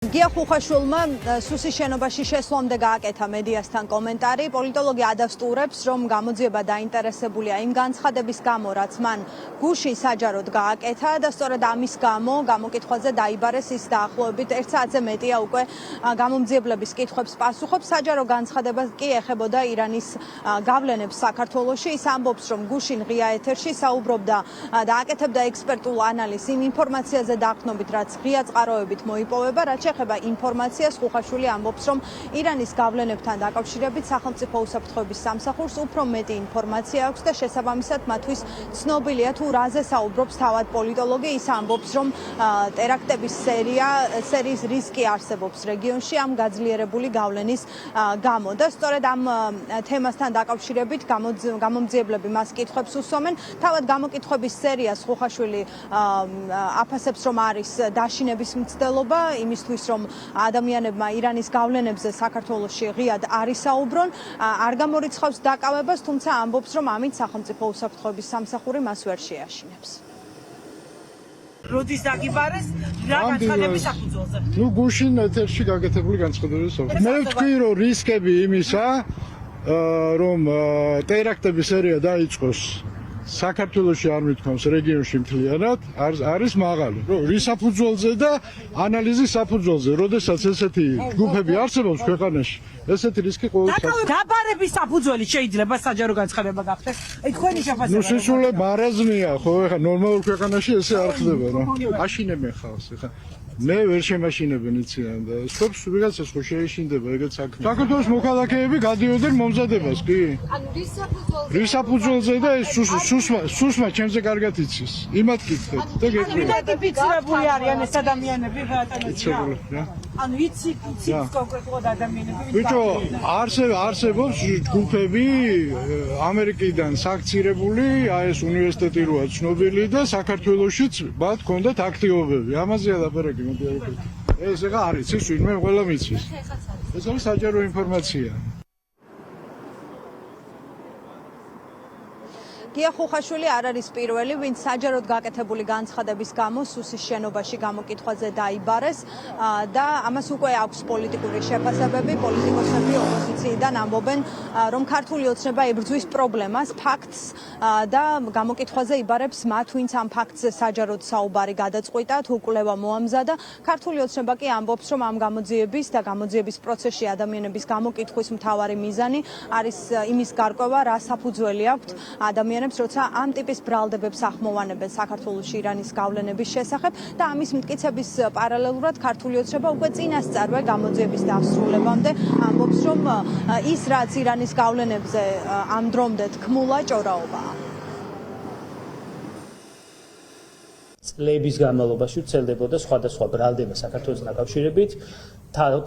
გია ხუხაშვილმა სუსის შენობაში შესვლამდე გააკეთა მედიასთან კომენტარი. პოლიტოლოგი ადასტურებს, რომ გამოძიება დაინტერესებულია იმ განცხადების გამო, რაც მან გუშინ საჯაროდ გააკეთა და სწორედ ამის გამო გამოკითხვაზე დაიბარეს ის დაახლოებით 1 საათზე მეტია უკვე გამომძიებლების კითხვებს პასუხობს. საჯარო განცხადება კი ეხებოდა ირანის გავლენებს საქართველოში. ის ამბობს, რომ გუშინ ღია ეთერში საუბრობდა და აკეთებდა ექსპერტულ ანალიზს იმ ინფორმაციაზე დაყრდნობით, რაც ღია წყაროებით მოიპოვება, რაც ეხება ინფორმაციას, ხუხაშვილი ამბობს, რომ ირანის გავლენებთან დაკავშირებით სახელმწიფო უსაფრთხოების სამსახურს უფრო მეტი ინფორმაცია აქვს და შესაბამისად მათთვის ცნობილია თუ რაზე საუბრობს თავად პოლიტოლოგი. ის ამბობს, რომ ტერაქტების სერიის რისკი არსებობს რეგიონში ამ გაძლიერებული გავლენის გამო და სწორედ ამ თემასთან დაკავშირებით გამომძიებლები მას კითხვებს უსვამენ. თავად გამოკითხვების სერიას ხუხაშვილი აფასებს, რომ არის დაშინების მცდელობა იმისთვის, რომ ადამიანებმა ირანის გავლენებზე საქართველოში ღიად არ ისაუბრონ, არ გამორიცხავს დაკავებას, თუმცა ამბობს, რომ ამით სახელმწიფო უსაფრთხოების სამსახური მას ვერ შეაშინებს. როდის დაგიბარეს რა განცხადების საფუძველზე? გუშინ ეთერში გაკეთებული განცხადების საფუძველზე. მე ვთქვი, რომ რისკები იმისა, რომ ტერაქტების სერია დაიწყოს საქართველოში არ მithქვამს რეგიონში მთლიანად არის მაღალი. რის საფუძველზე და ანალიზის საფუძველზე, როდესაც ესეთი ჯგუფები არსებობს ქვეყანაში, ესეთი რისკი ყოველთვის დაბარების საფუძველი შეიძლება საჯარო განცხადება გახდეს. თქვენი შეფასება. სისულე მარაზმია, ხო, ეხა ნორმალურ ქვეყანაში ესე არ ხდება რა. აშინებენ ხალხს ეხა. მე ვერ შემაშინებენ იციან და სოფს ვიღაცას ხო შეეშინდება ეგეც აქ. საქართველოს მოქალაქეები გადიოდნენ მომზადებას, კი? ანუ რის საფუძველზე და ეს სუსმა ჩემზე კარგად იცის. იმათ კითხეთ და გეტყვი. იდენტიფიცირებული არიან ეს ადამიანები იცებული რა. ანუ იცით კონკრეტულად ადამიანები. ბიჭო, არსებობს ჯგუფები ამერიკიდან საქცირებული, აი ეს უნივერსიტეტი როა ცნობილი და საქართველოშიც მათ ჰქონდათ აქტივობები. ამაზეა ლაპარაკი. ეს ეხა არ იცის ვინმე, ყველა მიცის. ეს არის საჯარო ინფორმაცია. გია ხუხაშვილი არ არის პირველი, ვინც საჯაროდ გაკეთებული განცხადების გამო სუსის შენობაში გამოკითხვაზე დაიბარეს და ამას უკვე აქვს პოლიტიკური შეფასებები. პოლიტიკოსები ოპოზიციიდან ამბობენ, რომ ქართული ოცნება ებრძვის პრობლემას, ფაქტს და გამოკითხვაზე იბარებს მათ, ვინც ამ ფაქტზე საჯაროდ საუბარი გადაწყვიტა, თუ კვლევა მოამზადა. ქართული ოცნება კი ამბობს, რომ ამ გამოძიების და გამოძიების პროცესში ადამიანების გამოკითხვის მთავარი მიზანი არის იმის გარკვევა, რა საფუძველი აქვთ ადამიანებს, როცა ამ ტიპის ბრალდებებს ახმოვანებენ საქართველოში ირანის გავლენების შესახებ და ამის მტკიცების პარალელურად ქართული ოცნება უკვე წინასწარვე გამოძიების დასრულებამდე ამბობს, რომ ის რაც ირანის გავლენებზე ამ დრომდე თქმულა ჭორაობაა. წლების განმავლობაში ვრცელდებოდა სხვადასხვა ბრალდება საქართველოს დაკავშირებით,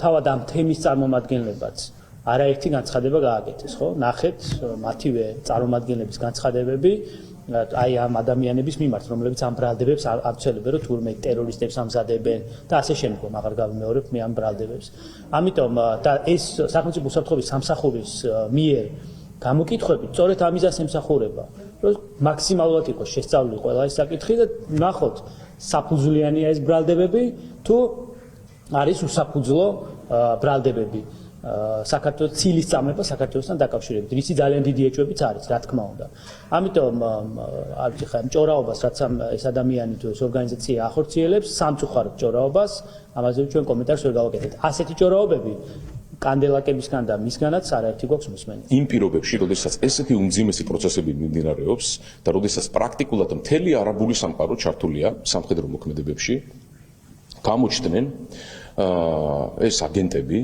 თავად ამ თემის წარმომადგენლებაც არაერთი განცხადება გააკეთეს, ხო? ნახეთ მათივე წარმომადგენლების განცხადებები აი ამ ადამიანების მიმართ, რომლებიც ამ ბრალდებებს აღწევენ, რომ თურმე ტერორისტებს ამზადებენ და ასე შემდგომ, აღარ გავიმეორებ მე ამ ბრალდებებს. ამიტომ და ეს სახელმწიფო უსაფრთხოების სამსახურის მიერ გამოკითხვები სწორედ ამისას ემსახურება, რომ მაქსიმალურად იყოს შესწავლილი ყველა ეს საკითხი და ნახოთ, საფუძვლიანია ეს ბრალდებები თუ არის უსაფუძვლო ბრალდებები. საქართველოს ცილის წამება საქართველოსთან დაკავშირებით, რისი ძალიან დიდი ეჭვებიც არის, რა თქმა უნდა. ამიტომ არის ხა ჭორაობას, რაც ეს ადამიანი თუ ეს ორგანიზაცია ახორციელებს, სამწუხაროდ ჭორაობას, ამაზე ჩვენ კომენტარს ვერ გავაკეთებთ. ასეთი ჭორაობები კანდელაკებისგან და მისგანაც არაერთი გვაქვს მოსმენი. იმ პირობებში, როდესაც ესეთი უმძიმესი პროცესები მიმდინარეობს და როდესაც პრაქტიკულად მთელი არაბული სამყარო ჩართულია სამხედრო მოქმედებებში, გამოჩნდნენ ეს აგენტები,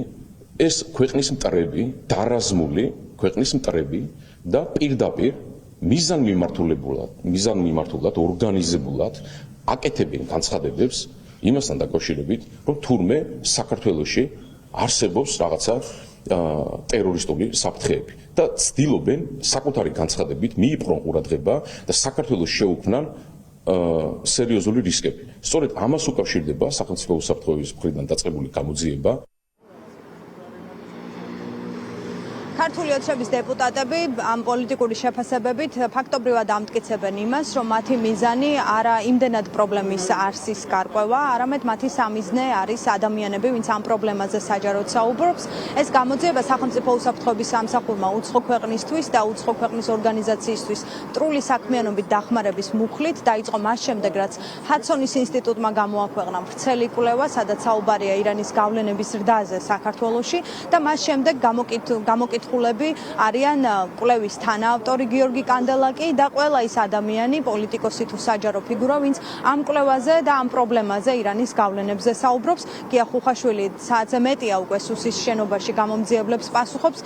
ეს ქვეყნის მტრები, დარაზმული ქვეყნის მტრები და პირდაპირ მიზანმიმართულად, ორგანიზებულად აკეთებენ განცხადებებს იმასთან დაკავშირებით, რომ თურმე საქართველოში არსებობს რაღაცა ტერორისტული საფრთხეები და ცდილობენ საკუთარი განცხადებით მიიპყრონ ყურადღება და საქართველოს შეუქმნან სერიოზული რისკები. სწორედ ამას უკავშირდება სახელმწიფო უსაფრთხოების მხრიდან დაწყებული გამოძიება. ქართული ოცნების დეპუტატები ამ პოლიტიკური შეფასებებით ფაქტობრივად ამტკიცებენ იმას, რომ მათი მიზანი არა იმდენად პრობლემის არსის გარკვევა, არამედ მათი სამიზნე არის ადამიანები, ვინც ამ პრობლემაზე საჯაროდ საუბრობს. ეს გამოძიება სახელმწიფო უსაფრთხოების სამსახურმა უცხო ქვეყნისთვის და უცხო ქვეყნის ორგანიზაციისთვის მტრული საქმიანობით დახმარების მუხლით დაიწყო მას შემდეგ, რაც ჰადსონის ინსტიტუტმა გამოაქვეყნა ვრცელი კვლევა, სადაც საუბარია ირანის გავლენების ზრდაზე საქართველოში და მას შემდეგ გამოკითხულები არიან კვლევის თანაავტორი გიორგი კანდელაკი და ყველა ის ადამიანი, პოლიტიკოსი თუ საჯარო ფიგურა, ვინც ამ კვლევაზე და ამ პრობლემაზე ირანის გავლენებზე საუბრობს. გია ხუხაშვილი საათზე მეტია უკვე სუსის შენობაში გამომძიებლებს პასუხობს.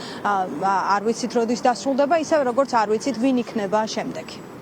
არ ვიცით როდის დასრულდება, ისევ როგორც არ ვიცით ვინ იქნება შემდეგი.